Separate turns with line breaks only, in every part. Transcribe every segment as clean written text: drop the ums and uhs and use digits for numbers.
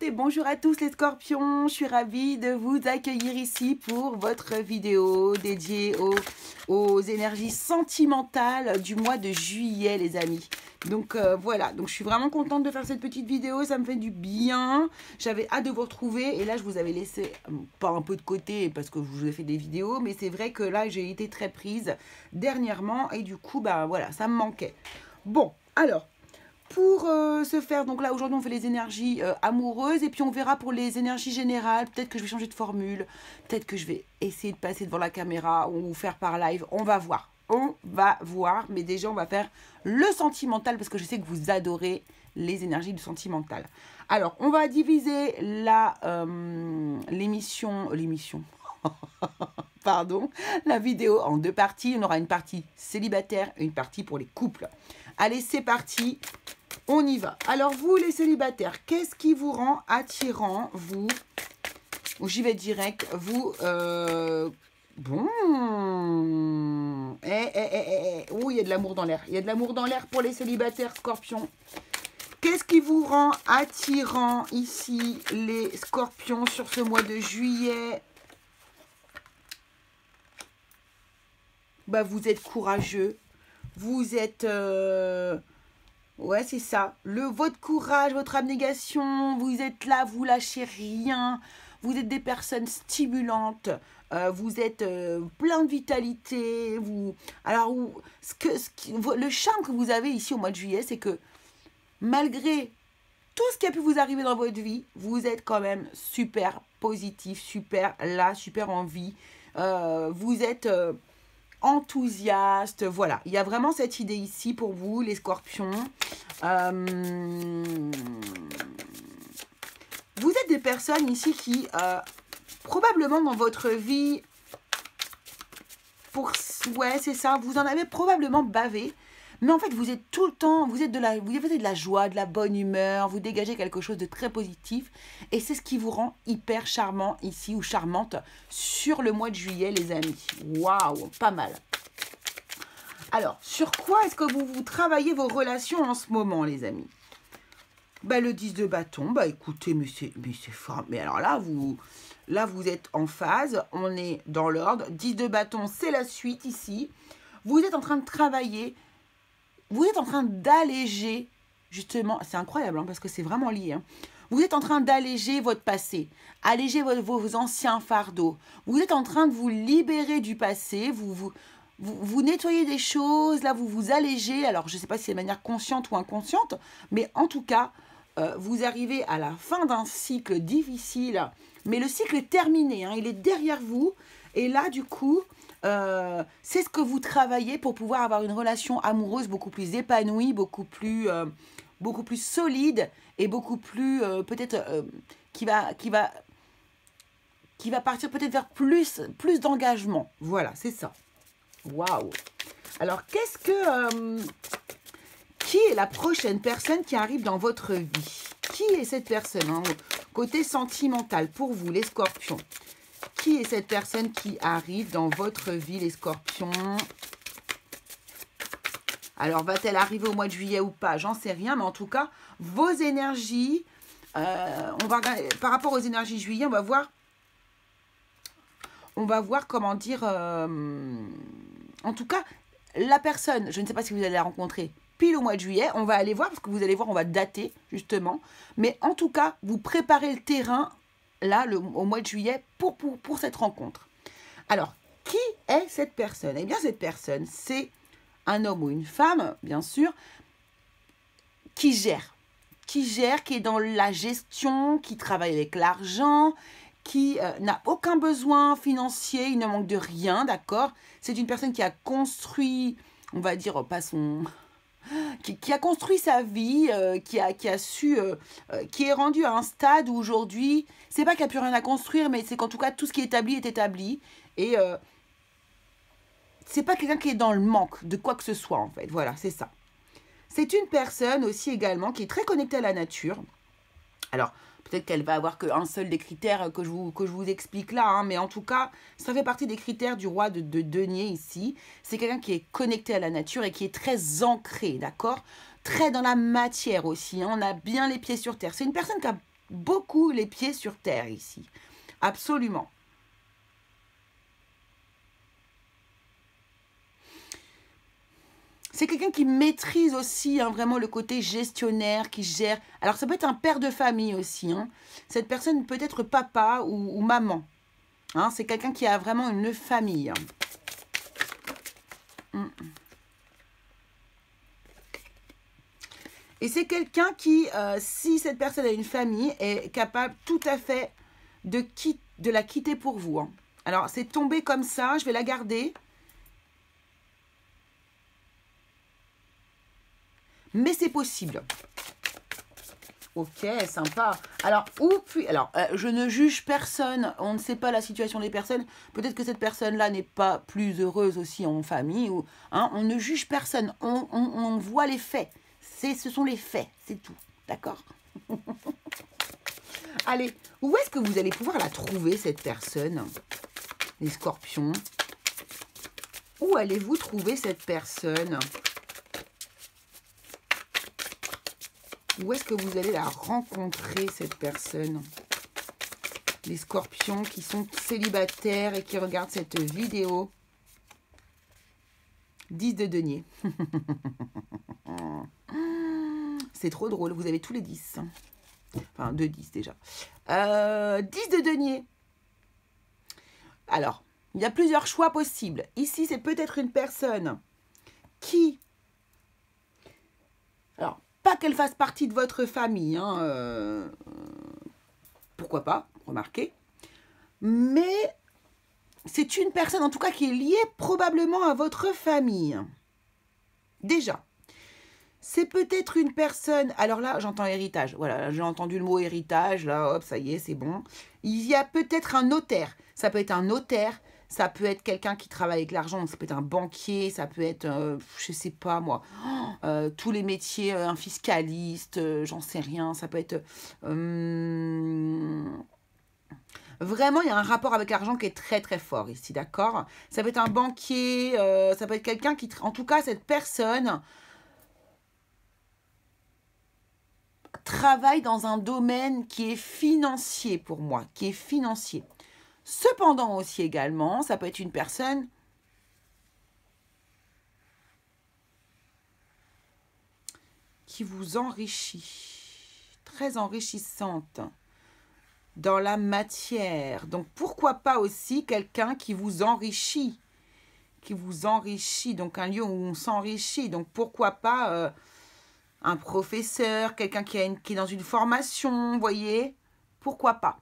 et bonjour à tous les scorpions, je suis ravie de vous accueillir ici pour votre vidéo dédiée aux énergies sentimentales du mois de juillet les amis. Donc voilà, donc je suis vraiment contente de faire cette petite vidéo, ça me fait du bien, j'avais hâte de vous retrouver et là je vous avais laissé, pas un peu de côté parce que je vous ai fait des vidéos, mais c'est vrai que là j'ai été très prise dernièrement et du coup bah voilà, ça me manquait. Bon, alors... Pour ce faire, donc là aujourd'hui on fait les énergies amoureuses et puis on verra pour les énergies générales, peut-être que je vais changer de formule, peut-être que je vais essayer de passer devant la caméra ou faire par live, on va voir, mais déjà on va faire le sentimental parce que je sais que vous adorez les énergies du sentimental. Alors on va diviser l'émission, pardon, la vidéo en deux parties, on aura une partie célibataire et une partie pour les couples. Allez c'est parti. On y va. Alors, vous, les célibataires, qu'est-ce qui vous rend attirant, vous? J'y vais direct. Vous, bon. Oh, il y a de l'amour dans l'air. Il y a de l'amour dans l'air pour les célibataires, scorpions. Qu'est-ce qui vous rend attirant, ici, les scorpions, sur ce mois de juillet? Bah, vous êtes courageux. Vous êtes... Ouais, c'est ça. Votre courage, votre abnégation, vous êtes là, vous lâchez rien. Vous êtes des personnes stimulantes. Vous êtes plein de vitalité. Alors, le charme que vous avez ici au mois de juillet, c'est que malgré tout ce qui a pu vous arriver dans votre vie, vous êtes quand même super positif, super là, super en vie. Vous êtes... enthousiaste, voilà, il y a vraiment cette idée ici pour vous les scorpions. Vous êtes des personnes ici qui probablement dans votre vie, ouais c'est ça, vous en avez probablement bavé, mais en fait vous êtes tout le temps, vous avez de la joie, de la bonne humeur, vous dégagez quelque chose de très positif et c'est ce qui vous rend hyper charmant ici ou charmante sur le mois de juillet les amis. Waouh, pas mal. Alors, sur quoi est-ce que vous travaillez vos relations en ce moment les amis? Bah le 10 de bâton, bah écoutez, mais c'est fort, mais alors là vous êtes en phase, on est dans l'ordre, 10 de bâton c'est la suite ici, vous êtes en train de travailler. Vous êtes en train d'alléger, justement, c'est incroyable hein, parce que c'est vraiment lié. Hein. Vous êtes en train d'alléger votre passé, alléger vos anciens fardeaux. Vous êtes en train de vous libérer du passé, vous nettoyez des choses, là vous vous allégez. Alors je ne sais pas si c'est de manière consciente ou inconsciente, mais en tout cas, vous arrivez à la fin d'un cycle difficile. Mais le cycle est terminé, hein, il est derrière vous. Et là du coup... c'est ce que vous travaillez pour pouvoir avoir une relation amoureuse beaucoup plus épanouie, beaucoup plus solide et beaucoup plus peut-être qui va partir peut-être vers plus d'engagement. Voilà, c'est ça. Waouh. Alors, qui est la prochaine personne qui arrive dans votre vie? Qui est cette personne hein, côté sentimental pour vous, les scorpions? Qui est cette personne qui arrive dans votre vie, les scorpions? Alors, va-t-elle arriver au mois de juillet ou pas? J'en sais rien, mais en tout cas, vos énergies, on va regarder, par rapport aux énergies juillet, on va voir comment dire, en tout cas, la personne, je ne sais pas si vous allez la rencontrer pile au mois de juillet, on va aller voir, parce que vous allez voir, on va dater, justement, mais en tout cas, vous préparez le terrain là, au mois de juillet, pour cette rencontre. Alors, qui est cette personne? Eh bien, cette personne, c'est un homme ou une femme, bien sûr, qui gère, qui est dans la gestion, qui travaille avec l'argent, qui n'a aucun besoin financier, il ne manque de rien, d'accord? C'est une personne qui a construit, on va dire, pas son... Qui a construit sa vie, qui est rendu à un stade où aujourd'hui, c'est pas qu'il n'y a plus rien à construire, mais c'est qu'en tout cas, tout ce qui est établi. Et c'est pas quelqu'un qui est dans le manque de quoi que ce soit, en fait. Voilà, c'est ça. C'est une personne aussi également qui est très connectée à la nature. Alors, peut-être qu'elle va avoir qu'un seul des critères que je vous explique là, hein, mais en tout cas, ça fait partie des critères du roi de denier ici. C'est quelqu'un qui est connecté à la nature et qui est très ancré, d'accord? Très dans la matière aussi, hein, on a bien les pieds sur terre. C'est une personne qui a beaucoup les pieds sur terre ici. Absolument. C'est quelqu'un qui maîtrise aussi hein, vraiment le côté gestionnaire, qui gère. Alors ça peut être un père de famille aussi. Hein. Cette personne peut être papa ou maman. Hein, c'est quelqu'un qui a vraiment une famille. Et c'est quelqu'un qui, si cette personne a une famille, est capable tout à fait de la quitter pour vous. Hein. Alors c'est tombé comme ça, je vais la garder. Mais c'est possible. Ok, sympa. Alors, je ne juge personne. On ne sait pas la situation des personnes. Peut-être que cette personne-là n'est pas plus heureuse aussi en famille. Ou, hein, on ne juge personne. On voit les faits. Ce sont les faits, c'est tout. D'accord? Allez, où est-ce que vous allez pouvoir la trouver, cette personne? Les scorpions. Où allez-vous trouver cette personne? Où est-ce que vous allez la rencontrer, cette personne? Les scorpions qui sont célibataires et qui regardent cette vidéo. 10 de denier. C'est trop drôle, vous avez tous les 10. Enfin, 2 10 déjà. 10 de denier. Alors, il y a plusieurs choix possibles. Ici, c'est peut-être une personne qui... Alors, pas qu'elle fasse partie de votre famille, hein, pourquoi pas, remarquez. Mais c'est une personne, en tout cas, qui est liée probablement à votre famille. Déjà, c'est peut-être une personne... Alors là, j'entends héritage. Voilà, j'ai entendu le mot héritage. Là, hop, ça y est, c'est bon. Il y a peut-être un notaire. Ça peut être un notaire. Ça peut être quelqu'un qui travaille avec l'argent, ça peut être un banquier, ça peut être, je sais pas moi, tous les métiers, un fiscaliste, j'en sais rien, ça peut être... Vraiment, il y a un rapport avec l'argent qui est très très fort ici, d'accord? Ça peut être un banquier, ça peut être quelqu'un qui... En tout cas, cette personne travaille dans un domaine qui est financier pour moi, qui est financier. Cependant aussi également, ça peut être une personne qui vous enrichit, très enrichissante dans la matière. Donc pourquoi pas aussi quelqu'un qui vous enrichit, donc un lieu où on s'enrichit. Donc pourquoi pas un professeur, quelqu'un qui est dans une formation, vous voyez, pourquoi pas.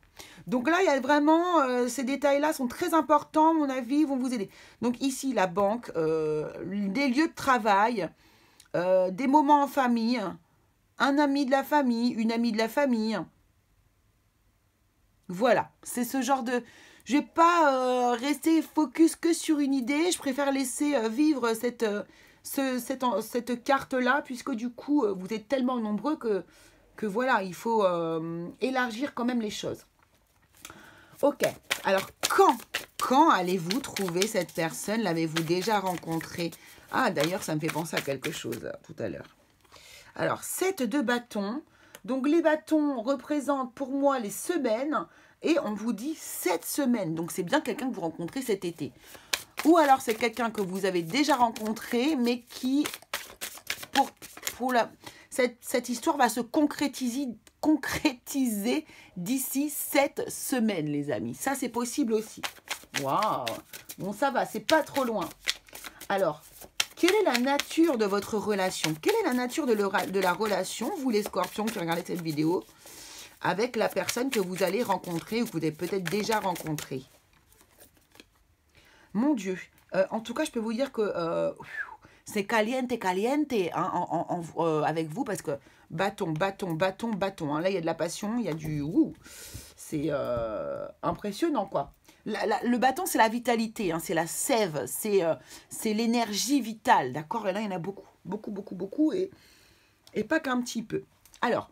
Donc là, il y a vraiment, ces détails-là sont très importants, à mon avis, vont vous aider. Donc ici, la banque, des lieux de travail, des moments en famille, un ami de la famille, une amie de la famille. Voilà, c'est ce genre de... Je ne vais pas rester focus que sur une idée, je préfère laisser vivre cette carte-là, puisque du coup, vous êtes tellement nombreux que voilà, il faut élargir quand même les choses. Ok, alors quand allez-vous trouver cette personne? L'avez-vous déjà rencontrée? Ah, d'ailleurs, ça me fait penser à quelque chose tout à l'heure. Alors, 7 de bâtons. Donc, les bâtons représentent pour moi les semaines. Et on vous dit 7 semaines. Donc, c'est bien quelqu'un que vous rencontrez cet été. Ou alors, c'est quelqu'un que vous avez déjà rencontré, mais qui, cette histoire va se concrétiser d'ici 7 semaines, les amis. Ça, c'est possible aussi. Waouh! Bon, ça va, c'est pas trop loin. Alors, quelle est la nature de votre relation? Quelle est la nature de la relation, vous les scorpions qui regardez cette vidéo, avec la personne que vous allez rencontrer ou que vous avez peut-être déjà rencontrée? Mon Dieu. En tout cas, je peux vous dire que c'est caliente, caliente hein, avec vous, parce que bâton. Hein. Là, il y a de la passion, il y a du... c'est impressionnant, quoi. Le bâton, c'est la vitalité, hein, c'est la sève, c'est l'énergie vitale, d'accord? Et là, il y en a beaucoup, et pas qu'un petit peu. Alors,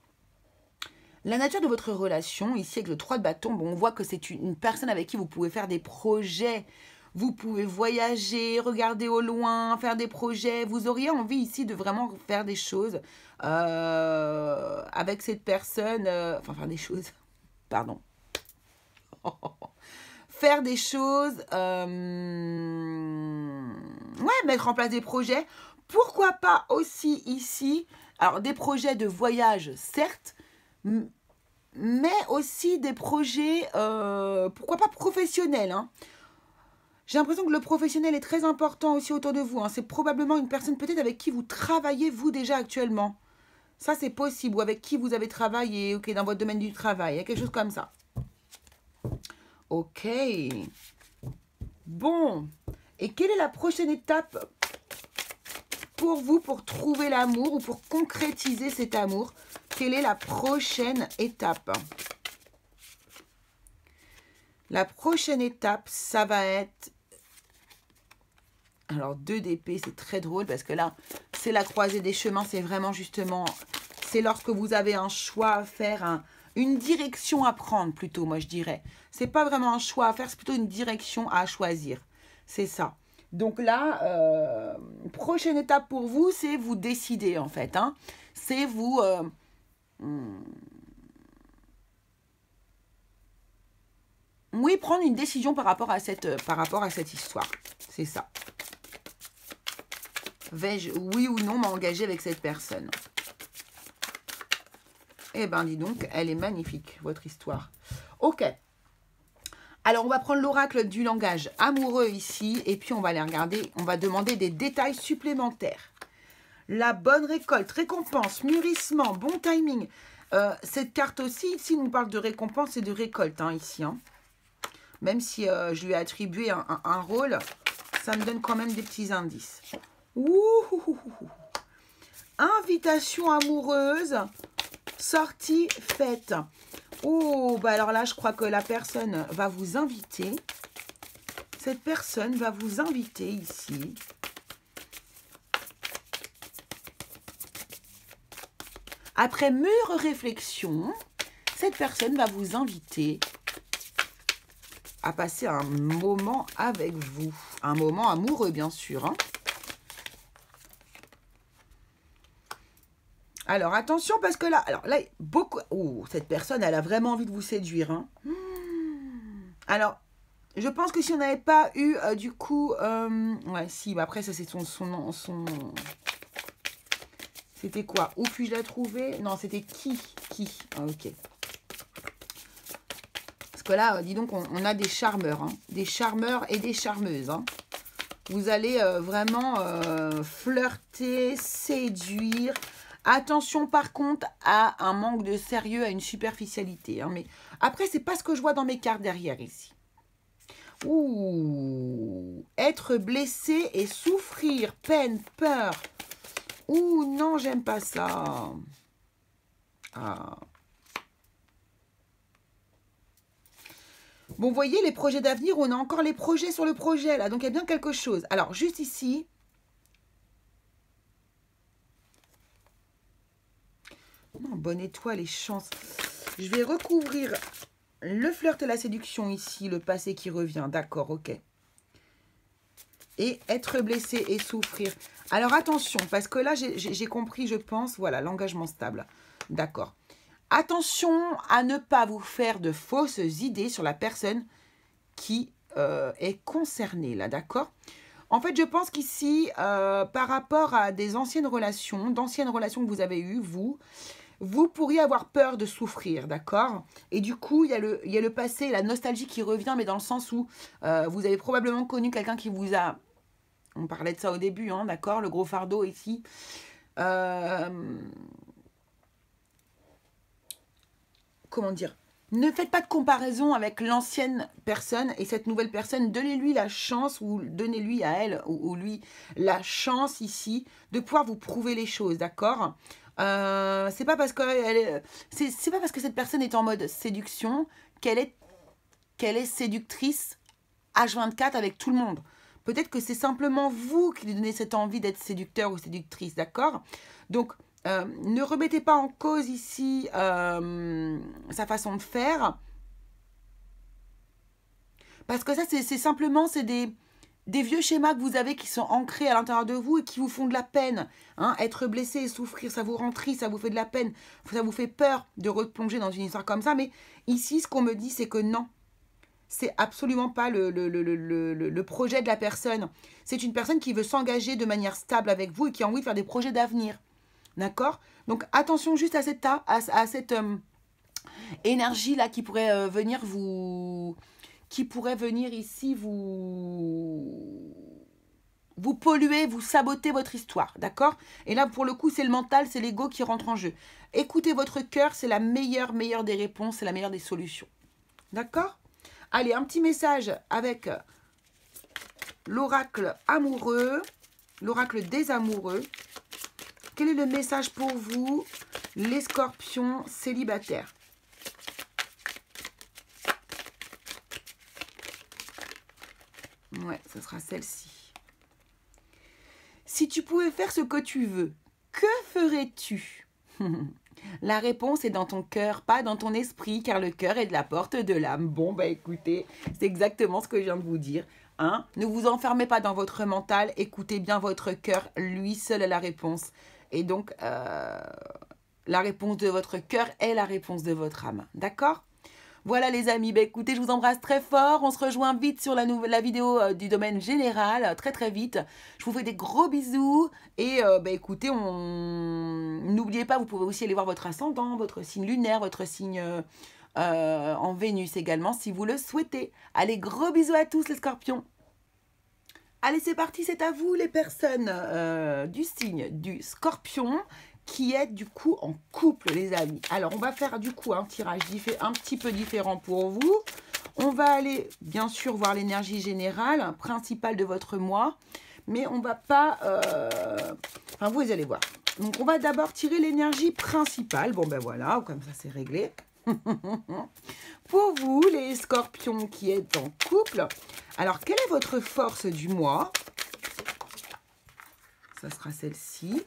la nature de votre relation, ici, avec le 3 de bâton, bon, on voit que c'est une personne avec qui vous pouvez faire des projets Vous pouvez voyager, regarder au loin, faire des projets. Vous auriez envie ici de vraiment faire des choses avec cette personne. Enfin, faire des choses. Pardon. Faire des choses. Ouais, mettre en place des projets. Pourquoi pas aussi ici. Alors, des projets de voyage, certes. Mais aussi des projets, pourquoi pas professionnels, hein. J'ai l'impression que le professionnel est très important aussi autour de vous, hein. C'est probablement une personne peut-être avec qui vous travaillez, vous, déjà actuellement. Ça, c'est possible. Ou avec qui vous avez travaillé, ok, dans votre domaine du travail. Il y a quelque chose comme ça. Ok. Bon. Et quelle est la prochaine étape pour vous, pour trouver l'amour ou pour concrétiser cet amour? Quelle est la prochaine étape? La prochaine étape, ça va être... Alors, 2 d'épée, c'est très drôle parce que là, c'est la croisée des chemins. C'est vraiment justement... C'est lorsque vous avez un choix à faire, une direction à prendre plutôt, moi je dirais. C'est pas vraiment un choix à faire, c'est plutôt une direction à choisir. C'est ça. Donc là, prochaine étape pour vous, c'est vous décider en fait, hein. C'est vous... oui, prendre une décision par rapport à cette histoire. C'est ça. Vais-je, oui ou non, m'engager avec cette personne? Eh ben, dis donc, elle est magnifique, votre histoire. Ok. Alors, on va prendre l'oracle du langage amoureux ici. Et puis, on va aller regarder, on va demander des détails supplémentaires. La bonne récolte, récompense, mûrissement, bon timing. Cette carte aussi, ici, nous parle de récompense et de récolte, hein, ici. Hein. Même si je lui ai attribué un rôle, ça me donne quand même des petits indices. Ouh. Invitation amoureuse, sortie, fête. Oh, bah alors là, je crois que la personne va vous inviter. Cette personne va vous inviter ici. Après mûre réflexion, cette personne va vous inviter à passer un moment avec vous. Un moment amoureux, bien sûr. Hein. Alors, attention, parce que là, beaucoup... Oh, cette personne, elle a vraiment envie de vous séduire. Hein. Alors, je pense que si on n'avait pas eu, du coup... ouais, si, bah après, ça, c'est son... C'était quoi? Où puis-je la trouver? Non, c'était qui? Ah, ok. Parce que là, dis donc, on a des charmeurs. Hein. Des charmeurs et des charmeuses. Hein. Vous allez vraiment flirter, séduire... Attention par contre à un manque de sérieux, à une superficialité. Hein, mais après, c'est pas ce que je vois dans mes cartes derrière ici. Ouh, être blessé et souffrir, peine, peur. Ouh, non, j'aime pas ça. Ah. Bon, vous voyez, les projets d'avenir, on a encore les projets sur le projet, là. Donc, il y a bien quelque chose. Alors, juste ici... Non, bonne étoile et chance. Je vais recouvrir le flirt et la séduction ici, le passé qui revient. D'accord, ok. Et être blessé et souffrir. Alors attention, parce que là, j'ai compris, je pense, voilà, l'engagement stable. D'accord. Attention à ne pas vous faire de fausses idées sur la personne qui est concernée, là, d'accord ? En fait, je pense qu'ici, par rapport à des anciennes relations, que vous avez eues, vous pourriez avoir peur de souffrir, d'accord? Et du coup, il y a le passé, la nostalgie qui revient, mais dans le sens où vous avez probablement connu quelqu'un qui vous a... On parlait de ça au début, hein, d'accord? Le gros fardeau ici. Comment dire? Ne faites pas de comparaison avec l'ancienne personne et cette nouvelle personne. Donnez-lui la chance ou donnez-lui à elle ou lui la chance ici de pouvoir vous prouver les choses, d'accord? C'est pas parce que c'est pas parce que cette personne est en mode séduction qu'elle est séductrice H24 avec tout le monde. Peut-être que c'est simplement vous qui lui donnez cette envie d'être séducteur ou séductrice, d'accord? Donc, ne remettez pas en cause ici sa façon de faire. Parce que ça, c'est simplement, c'est des vieux schémas que vous avez qui sont ancrés à l'intérieur de vous et qui vous font de la peine. Hein. Être blessé et souffrir, ça vous rend triste, ça vous fait de la peine, ça vous fait peur de replonger dans une histoire comme ça. Mais ici, ce qu'on me dit, c'est que non. C'est absolument pas le projet de la personne. C'est une personne qui veut s'engager de manière stable avec vous et qui a envie de faire des projets d'avenir. D'accord? Donc attention juste à cette énergie-là qui pourrait venir vous... qui pourrait venir ici vous polluer, vous saboter votre histoire, d'accord? Et là, pour le coup, c'est le mental, c'est l'ego qui rentre en jeu. Écoutez votre cœur, c'est la meilleure des réponses, c'est la meilleure des solutions. D'accord? Allez, un petit message avec l'oracle amoureux, l'oracle des amoureux. Quel est le message pour vous, les scorpions célibataires? Ouais, ce sera celle-ci. Si tu pouvais faire ce que tu veux, que ferais-tu? La réponse est dans ton cœur, pas dans ton esprit, car le cœur est de la porte de l'âme. Bon, bah écoutez, c'est exactement ce que je viens de vous dire. Hein? Ne vous enfermez pas dans votre mental, écoutez bien votre cœur, lui seul a la réponse. Et donc, la réponse de votre cœur est la réponse de votre âme. D'accord? Voilà les amis, bah écoutez, je vous embrasse très fort. On se rejoint vite sur la vidéo du domaine général, très vite. Je vous fais des gros bisous. Et bah écoutez, n'oubliez pas, vous pouvez aussi aller voir votre ascendant, votre signe lunaire, votre signe en Vénus également, si vous le souhaitez. Allez, gros bisous à tous les scorpions. Allez, c'est parti, c'est à vous les personnes du signe du scorpion qui est du coup en couple, les amis. Alors, on va faire du coup un tirage un petit peu différent pour vous. On va aller, bien sûr, voir l'énergie générale, principale de votre mois. Mais on va pas... Enfin, vous allez voir. Donc, on va d'abord tirer l'énergie principale. Bon, ben voilà, comme ça, c'est réglé. Pour vous, les scorpions qui êtes en couple, alors, quelle est votre force du mois? Ça sera celle-ci.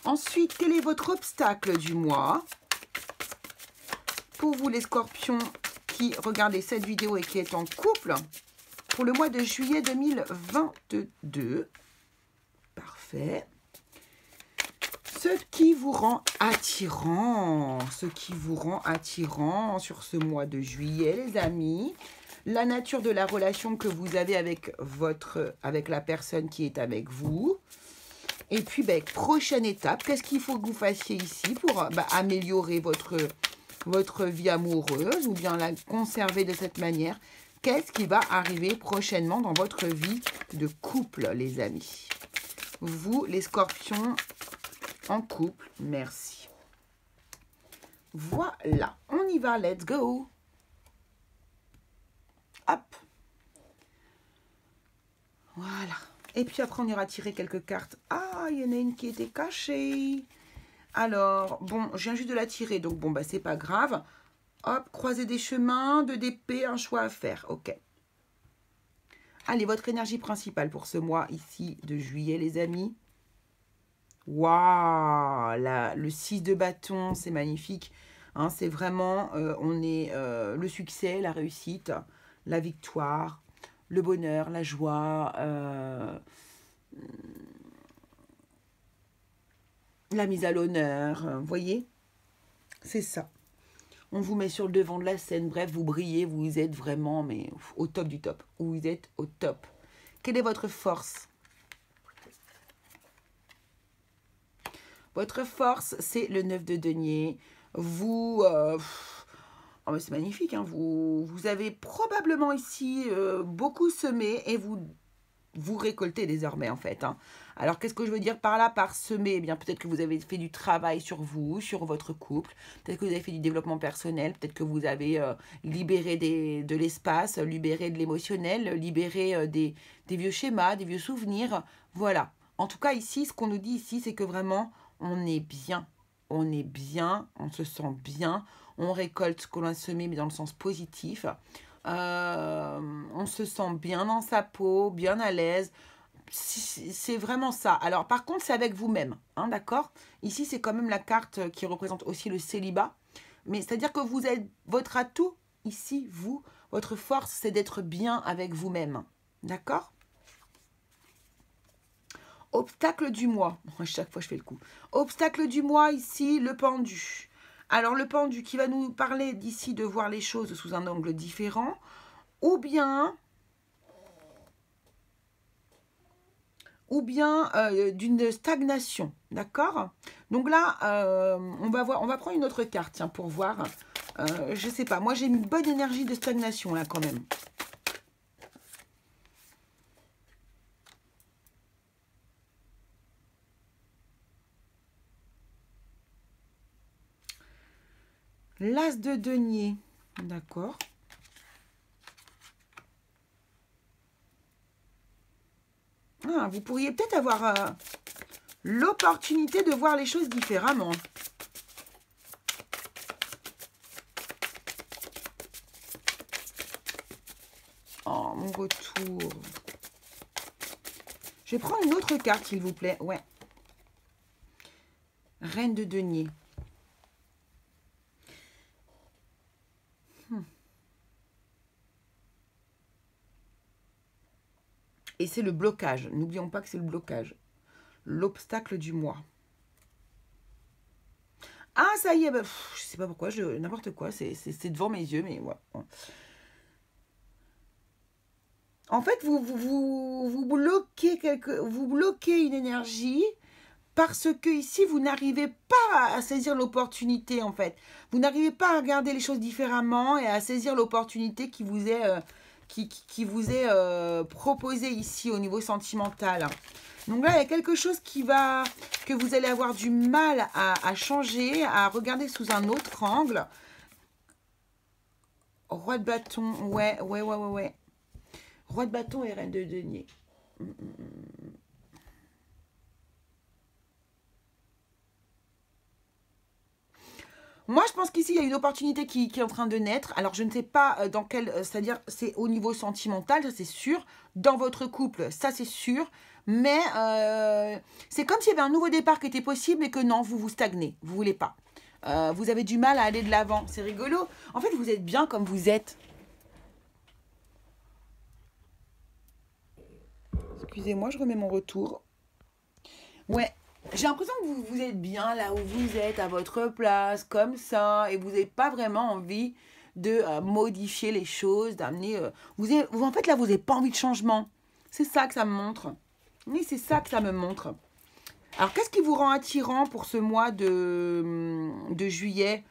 Ensuite, quel est votre obstacle du mois? Pour vous, les scorpions qui regardez cette vidéo et qui êtes en couple, pour le mois de juillet 2022. Parfait. Ce qui vous rend attirant, sur ce mois de juillet, les amis. La nature de la relation que vous avez avec la personne qui est avec vous. Et puis, prochaine étape, qu'est-ce qu'il faut que vous fassiez ici pour améliorer votre vie amoureuse ou bien la conserver de cette manière? Qu'est-ce qui va arriver prochainement dans votre vie de couple, les amis? Vous, les scorpions en couple, merci. Voilà, on y va, let's go. Hop. Voilà. Et puis après, on ira tirer quelques cartes. Ah, il y en a une qui était cachée. Alors, bon, je viens juste de la tirer. Donc, bon, c'est pas grave. Hop, croiser des chemins, 2 d'épée, un choix à faire. Ok. Allez, votre énergie principale pour ce mois ici de juillet, les amis. Waouh, le 6 de bâton, c'est magnifique. Hein, c'est vraiment, on est le succès, la réussite, la victoire, le bonheur, la joie, la mise à l'honneur, vous voyez? C'est ça. On vous met sur le devant de la scène, bref, vous brillez, vous êtes vraiment, mais au top du top. Vous êtes au top. Quelle est votre force? Votre force, c'est le 9 de denier. Vous... oh, mais c'est magnifique, hein, vous avez probablement ici beaucoup semé et vous récoltez désormais en fait. Hein. Alors qu'est-ce que je veux dire par là, par semer? Eh bien peut-être que vous avez fait du travail sur vous, sur votre couple, peut-être que vous avez fait du développement personnel, peut-être que vous avez libéré de l'espace, libéré de l'émotionnel, libéré des vieux schémas, des vieux souvenirs. Voilà. En tout cas ici, ce qu'on nous dit ici, c'est que vraiment on est bien. On est bien, on se sent bien, on récolte ce que l'on a semé, mais dans le sens positif. On se sent bien dans sa peau, bien à l'aise. C'est vraiment ça. Alors, par contre, c'est avec vous-même, hein, d'accord? Ici, c'est quand même la carte qui représente aussi le célibat. Mais c'est-à-dire que vous êtes votre atout, ici, Votre force, c'est d'être bien avec vous-même. D'accord? Obstacle du mois. À chaque fois, je fais le coup. Obstacle du mois, ici, le pendu. Alors, le pendu qui va nous parler d'ici de voir les choses sous un angle différent. Ou bien d'une stagnation. D'accord? Donc là, on va prendre une autre carte, tiens, pour voir. Je sais pas, moi j'ai une bonne énergie de stagnation là quand même. L'as de denier, d'accord. Ah, vous pourriez peut-être avoir l'opportunité de voir les choses différemment. Oh, mon retour. Je vais prendre une autre carte, s'il vous plaît. Ouais. Reine de denier. Et c'est le blocage. N'oublions pas que c'est le blocage. L'obstacle du mois. Ah, ça y est. Bah, je sais pas pourquoi. N'importe quoi. C'est devant mes yeux. Mais ouais. En fait, vous bloquez une énergie parce que ici, vous n'arrivez pas à saisir l'opportunité, en fait. Vous n'arrivez pas à regarder les choses différemment et à saisir l'opportunité qui vous est, proposée ici au niveau sentimental. Donc là, il y a quelque chose que vous allez avoir du mal à changer, à regarder sous un autre angle. Roi de bâton, ouais. Roi de bâton et reine de denier. Moi, je pense qu'ici, il y a une opportunité qui est en train de naître. Alors, je ne sais pas dans quel... C'est-à-dire, c'est au niveau sentimental, ça c'est sûr. Dans votre couple, ça c'est sûr. Mais c'est comme s'il y avait un nouveau départ qui était possible et que non, vous stagnez. Vous ne voulez pas. Vous avez du mal à aller de l'avant. C'est rigolo. En fait, vous êtes bien comme vous êtes. Excusez-moi, je remets mon retour. Ouais, j'ai l'impression que vous êtes bien là où vous êtes, à votre place, comme ça, et vous n'avez pas vraiment envie de modifier les choses, d'amener... en fait, là, vous n'avez pas envie de changement. C'est ça que ça me montre. Oui, c'est ça que ça me montre. Alors, qu'est-ce qui vous rend attirant pour ce mois de juillet?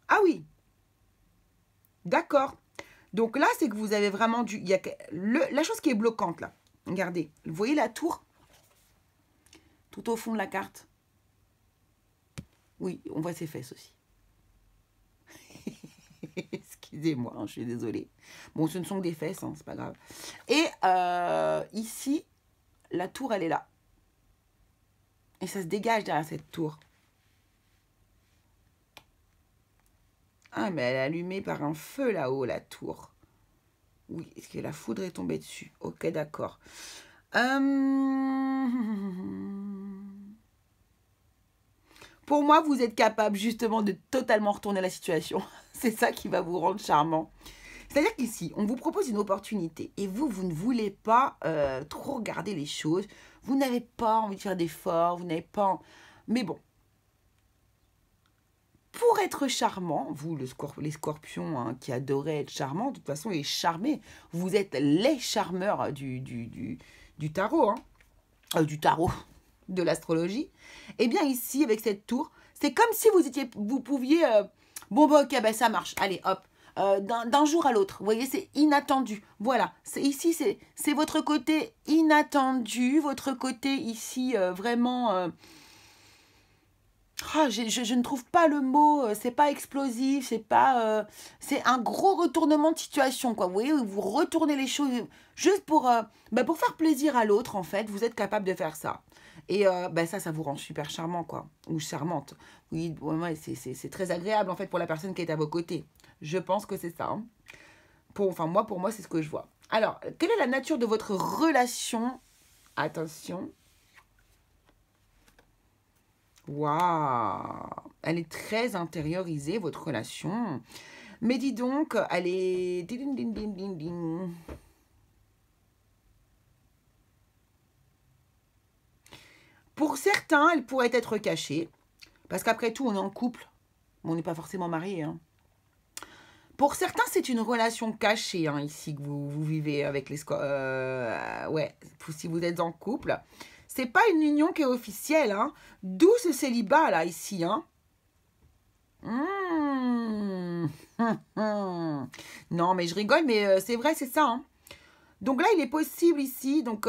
Ah oui, d'accord. Donc là, c'est que vous avez vraiment du... Il y a la chose qui est bloquante, là. Regardez, vous voyez la tour? Tout au fond de la carte. Oui, on voit ses fesses aussi. Excusez-moi, hein, je suis désolée. Bon, ce ne sont que des fesses, hein, c'est pas grave. Et ici, la tour, elle est là. Et ça se dégage derrière cette tour. Ah, mais elle est allumée par un feu là-haut, la tour. Oui, est-ce que la foudre est tombée dessus? Ok, d'accord. Pour moi, vous êtes capable justement de totalement retourner la situation. C'est ça qui va vous rendre charmant. C'est-à-dire qu'ici, on vous propose une opportunité et vous ne voulez pas trop regarder les choses. Vous n'avez pas envie de faire d'efforts, vous n'avez pas... Mais bon, pour être charmant, vous, les scorpions hein, qui adoraient être charmants, de toute façon, les charmés, vous êtes les charmeurs du tarot, hein, du tarot, de l'astrologie. Eh bien ici, avec cette tour, c'est comme si vous pouviez... bon, bah, ok, ben, ça marche, allez, hop. D'un jour à l'autre, vous voyez, c'est inattendu. Voilà, ici, c'est votre côté inattendu, votre côté ici, vraiment... je ne trouve pas le mot, c'est pas explosif, c'est pas... c'est un gros retournement de situation, quoi. Vous voyez, vous retournez les choses juste pour faire plaisir à l'autre, en fait. Vous êtes capable de faire ça. Et ça vous rend super charmant, quoi. Ou charmante. Oui, ouais, c'est très agréable, en fait, pour la personne qui est à vos côtés. Je pense que c'est ça. Hein. Pour moi, c'est ce que je vois. Alors, quelle est la nature de votre relation? Attention. Waouh! Elle est très intériorisée, votre relation. Mais dis donc, elle est... Ding, ding, ding, ding, ding. Pour certains, elle pourrait être cachée. Parce qu'après tout, on est en couple. On n'est pas forcément mariés. Hein. Pour certains, c'est une relation cachée, hein, ici, que vous vivez avec les... ouais, si vous êtes en couple. C'est pas une union qui est officielle. Hein. D'où ce célibat, là, ici. Hein. Non, mais je rigole, mais c'est vrai, c'est ça. Hein. Donc là, il est possible ici, donc...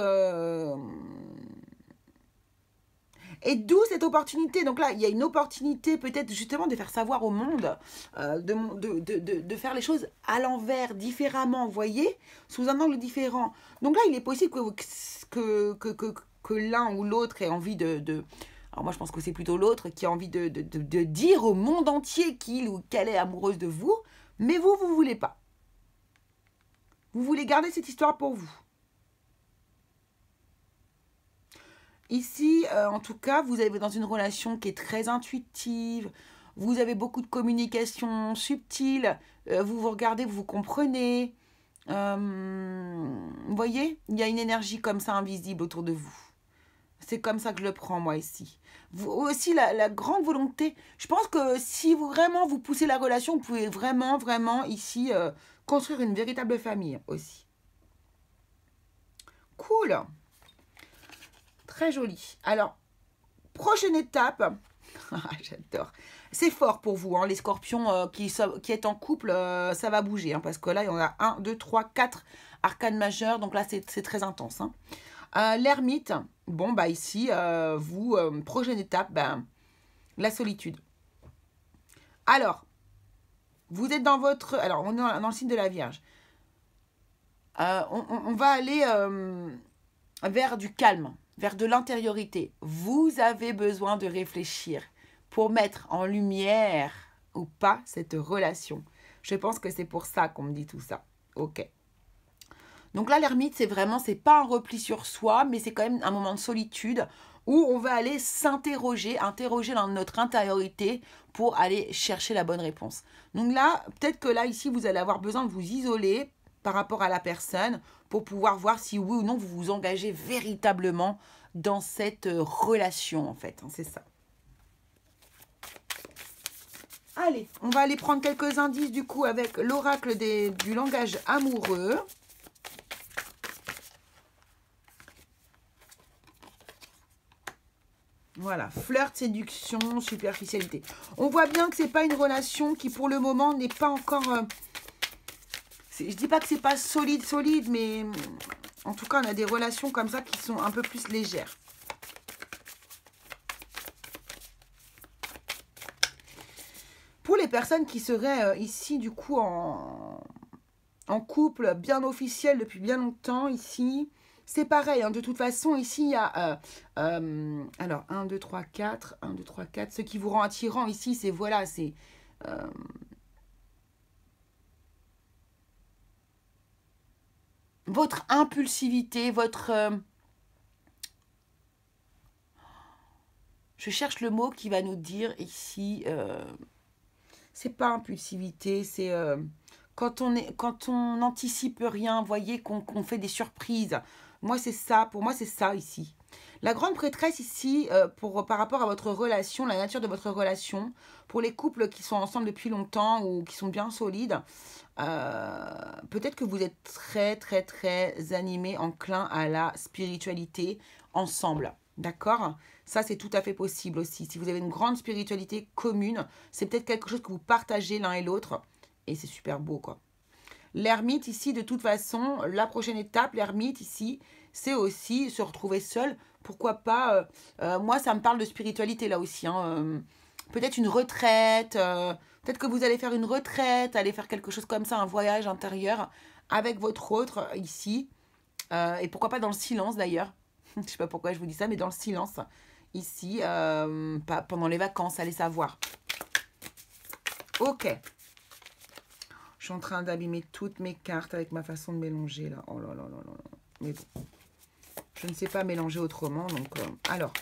Et d'où cette opportunité. Donc là, il y a une opportunité peut-être justement de faire savoir au monde, de faire les choses à l'envers, différemment, vous voyez, sous un angle différent. Donc là, il est possible que l'un ou l'autre ait envie alors moi, je pense que c'est plutôt l'autre qui a envie de dire au monde entier qu'il ou qu'elle est amoureuse de vous, mais vous ne voulez pas. Vous voulez garder cette histoire pour vous. Ici, en tout cas, vous êtes dans une relation qui est très intuitive. Vous avez beaucoup de communication subtile. Vous vous regardez, vous vous comprenez. Vous voyez, il y a une énergie comme ça invisible autour de vous. C'est comme ça que je le prends, moi, ici. Vous, aussi, la grande volonté. Je pense que si vous vraiment vous poussez la relation, vous pouvez vraiment, vraiment, ici, construire une véritable famille aussi. Cool. Très joli. Alors, prochaine étape. J'adore. C'est fort pour vous, hein, les scorpions qui est en couple, ça va bouger. Hein, parce que là, il y en a 1, 2, 3, 4 arcanes majeures. Donc là, c'est très intense. Hein. L'ermite, bon, bah ici, prochaine étape, la solitude. Alors, vous êtes dans votre... Alors, on est dans le signe de la Vierge. On va aller vers du calme, vers de l'intériorité. Vous avez besoin de réfléchir pour mettre en lumière ou pas cette relation. Je pense que c'est pour ça qu'on me dit tout ça. Ok. Donc là, l'ermite, c'est vraiment, c'est pas un repli sur soi, mais c'est quand même un moment de solitude où on va aller s'interroger, interroger dans notre intériorité pour aller chercher la bonne réponse. Donc là, peut-être que là, ici, vous allez avoir besoin de vous isoler par rapport à la personne pour pouvoir voir si oui ou non vous vous engagez véritablement dans cette relation, en fait. C'est ça. Allez, on va aller prendre quelques indices du coup avec l'oracle du langage amoureux. Voilà, flirt, séduction, superficialité. On voit bien que c'est pas une relation qui pour le moment n'est pas encore... je dis pas que c'est pas solide, mais en tout cas on a des relations comme ça qui sont un peu plus légères. Pour les personnes qui seraient ici du coup en couple bien officiel depuis bien longtemps ici... C'est pareil, hein, de toute façon, ici, il y a... alors, 1, 2, 3, 4. 1, 2, 3, 4. Ce qui vous rend attirant ici, c'est... Voilà, c'est... votre impulsivité, votre... je cherche le mot qui va nous dire ici... c'est pas impulsivité, c'est... quand on n'anticipe rien, vous voyez, qu'on fait des surprises... Moi, c'est ça. Pour moi, c'est ça ici. La grande prêtresse ici, par rapport à votre relation, la nature de votre relation, pour les couples qui sont ensemble depuis longtemps ou qui sont bien solides, peut-être que vous êtes très, très, très animés, enclins à la spiritualité ensemble. D'accord? Ça, c'est tout à fait possible aussi. Si vous avez une grande spiritualité commune, c'est peut-être quelque chose que vous partagez l'un et l'autre. Et c'est super beau, quoi. L'ermite ici, de toute façon, la prochaine étape, l'ermite ici, c'est aussi se retrouver seul. Pourquoi pas, moi ça me parle de spiritualité là aussi. Hein, peut-être une retraite, peut-être que vous allez faire une retraite, aller faire quelque chose comme ça, un voyage intérieur avec votre autre ici. Et pourquoi pas dans le silence d'ailleurs. Je ne sais pas pourquoi je vous dis ça, mais dans le silence ici, pas pendant les vacances, allez savoir. Ok. Je suis en train d'abîmer toutes mes cartes avec ma façon de mélanger, là. Oh là là là là. Mais bon, je ne sais pas mélanger autrement, donc... alors.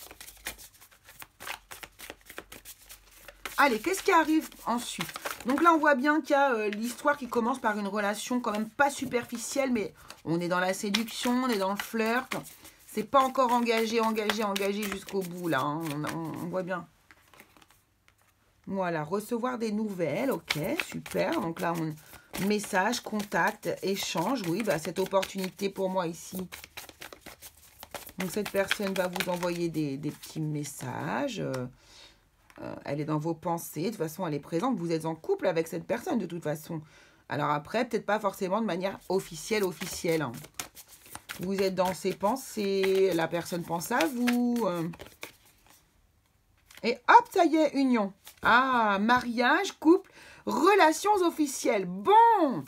Allez, qu'est-ce qui arrive ensuite? Donc là, on voit bien qu'il y a l'histoire qui commence par une relation quand même pas superficielle, mais on est dans la séduction, on est dans le flirt. C'est pas encore engagé jusqu'au bout, là. Hein. On voit bien. Voilà, recevoir des nouvelles, ok, super. Donc là, message, contact, échange, oui, bah, cette opportunité pour moi ici. Donc cette personne va vous envoyer des petits messages. Elle est dans vos pensées, de toute façon, elle est présente. Vous êtes en couple avec cette personne, de toute façon. Alors après, peut-être pas forcément de manière officielle. Hein. Vous êtes dans ses pensées, la personne pense à vous. Et hop, ça y est, union. Ah, mariage, couple, relations officielles. Bon,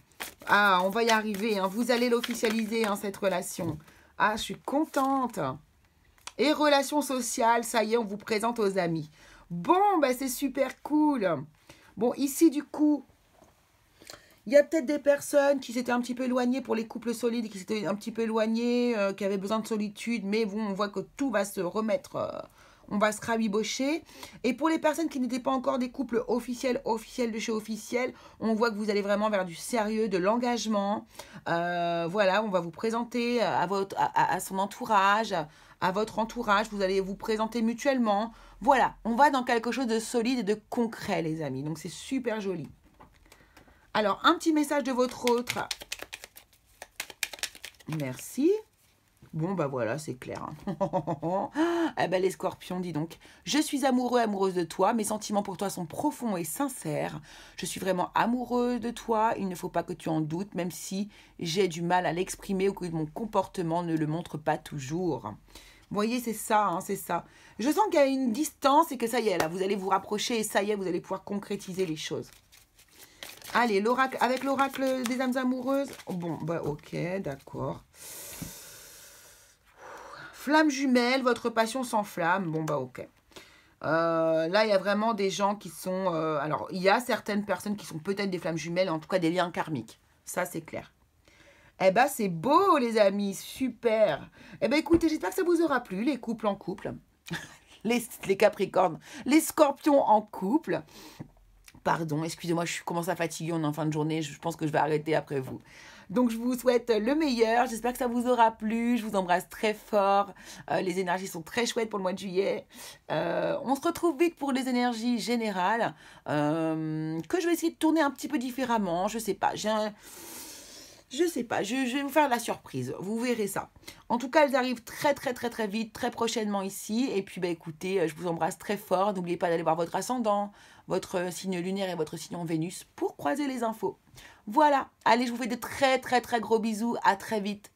ah, on va y arriver. Hein. Vous allez l'officialiser, hein, cette relation. Ah, je suis contente. Et relations sociales, ça y est, on vous présente aux amis. Bon, bah, c'est super cool. Bon, ici, du coup, il y a peut-être des personnes qui s'étaient un petit peu éloignées pour les couples solides, qui s'étaient un petit peu éloignées, qui avaient besoin de solitude. Mais bon, on voit que tout va se remettre... on va se rabibocher. Et pour les personnes qui n'étaient pas encore des couples officiels de chez officiel, on voit que vous allez vraiment vers du sérieux, de l'engagement. Voilà, on va vous présenter à son entourage, à votre entourage. Vous allez vous présenter mutuellement. Voilà, on va dans quelque chose de solide et de concret, les amis. Donc, c'est super joli. Alors, un petit message de votre autre. Merci. Bon, bah voilà, c'est clair. Hein. Eh ben, les scorpions, dis donc. Je suis amoureux, amoureuse de toi. Mes sentiments pour toi sont profonds et sincères. Je suis vraiment amoureuse de toi. Il ne faut pas que tu en doutes, même si j'ai du mal à l'exprimer ou que mon comportement ne le montre pas toujours. Vous voyez, c'est ça, hein, c'est ça. Je sens qu'il y a une distance et que ça y est, là, vous allez vous rapprocher et ça y est, vous allez pouvoir concrétiser les choses. Allez, l'oracle, avec l'oracle des âmes amoureuses. Bon, bah ok, d'accord. Flamme jumelle, votre passion s'enflamme. Bon, bah ok. Là, il y a vraiment des gens qui sont... alors, il y a certaines personnes qui sont peut-être des flammes jumelles, en tout cas des liens karmiques. Ça, c'est clair. Eh ben, c'est beau, les amis. Super. Eh ben, écoutez, j'espère que ça vous aura plu, les couples en couple. les capricornes, les scorpions en couple. Pardon, excusez-moi, je commence à fatiguer, on est en fin de journée, je pense que je vais arrêter après vous. Donc, je vous souhaite le meilleur, j'espère que ça vous aura plu, je vous embrasse très fort, les énergies sont très chouettes pour le mois de juillet. On se retrouve vite pour les énergies générales, que je vais essayer de tourner un petit peu différemment, je sais pas, je vais vous faire la surprise, vous verrez ça. En tout cas, elles arrivent très vite, très prochainement ici. Et puis, bah, écoutez, je vous embrasse très fort. N'oubliez pas d'aller voir votre ascendant, votre signe lunaire et votre signe en Vénus pour croiser les infos. Voilà, allez, je vous fais de très gros bisous. À très vite.